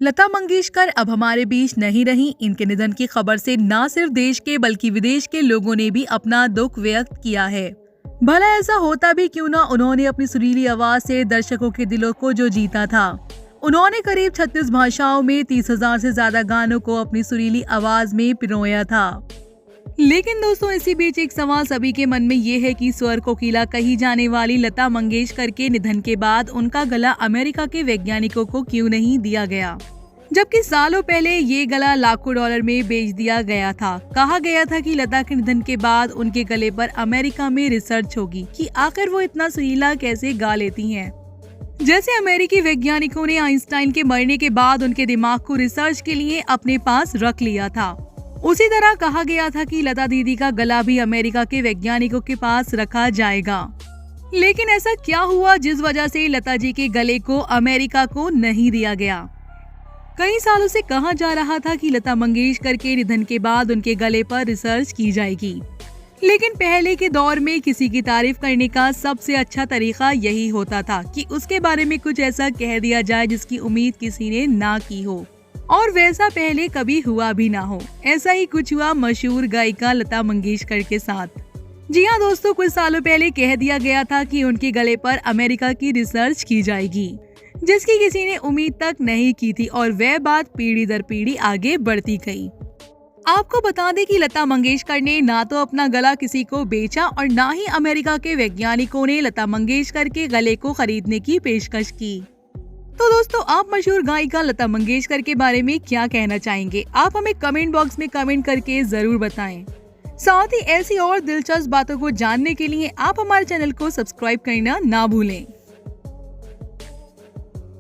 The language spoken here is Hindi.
लता मंगेशकर अब हमारे बीच नहीं रहीं। इनके निधन की खबर से न सिर्फ देश के बल्कि विदेश के लोगों ने भी अपना दुख व्यक्त किया है। भला ऐसा होता भी क्यों ना, उन्होंने अपनी सुरीली आवाज से दर्शकों के दिलों को जो जीता था। उन्होंने करीब 36 भाषाओं में 30,000 से ज्यादा गानों को अपनी सुरीली आवाज में पिरोया था। लेकिन दोस्तों, इसी बीच एक सवाल सभी के मन में ये है कि स्वर कोकिला कही जाने वाली लता मंगेशकर के निधन के बाद उनका गला अमेरिका के वैज्ञानिकों को क्यों नहीं दिया गया, जबकि सालों पहले ये गला लाखों डॉलर में बेच दिया गया था। कहा गया था कि लता के निधन के बाद उनके गले पर अमेरिका में रिसर्च होगी कि आखिर वो इतना सुरीला कैसे गा लेती हैं। जैसे अमेरिकी वैज्ञानिकों ने आइंस्टाइन के मरने के बाद उनके दिमाग को रिसर्च के लिए अपने पास रख लिया था, उसी तरह कहा गया था कि लता दीदी का गला भी अमेरिका के वैज्ञानिकों के पास रखा जाएगा। लेकिन ऐसा क्या हुआ जिस वजह से लता जी के गले को अमेरिका को नहीं दिया गया। कई सालों से कहा जा रहा था कि लता मंगेशकर के निधन के बाद उनके गले पर रिसर्च की जाएगी, लेकिन पहले के दौर में किसी की तारीफ करने का सबसे अच्छा तरीका यही होता था कि उसके बारे में कुछ ऐसा कह दिया जाए जिसकी उम्मीद किसी ने ना की हो, और वैसा पहले कभी हुआ भी ना हो। ऐसा ही कुछ हुआ मशहूर गायिका लता मंगेशकर के साथ। जी हाँ दोस्तों, कुछ सालों पहले कह दिया गया था कि उनके गले पर अमेरिका की रिसर्च की जाएगी, जिसकी किसी ने उम्मीद तक नहीं की थी, और वह बात पीढ़ी दर पीढ़ी आगे बढ़ती गई। आपको बता दें कि लता मंगेशकर ने ना तो अपना गला किसी को बेचा और ना ही अमेरिका के वैज्ञानिकों ने लता मंगेशकर के गले को खरीदने की पेशकश की। तो दोस्तों, आप मशहूर गायिका लता मंगेशकर के बारे में क्या कहना चाहेंगे? आप हमें कमेंट बॉक्स में कमेंट करके जरूर बताएं। साथ ही ऐसी और दिलचस्प बातों को जानने के लिए आप हमारे चैनल को सब्सक्राइब करना ना भूलें।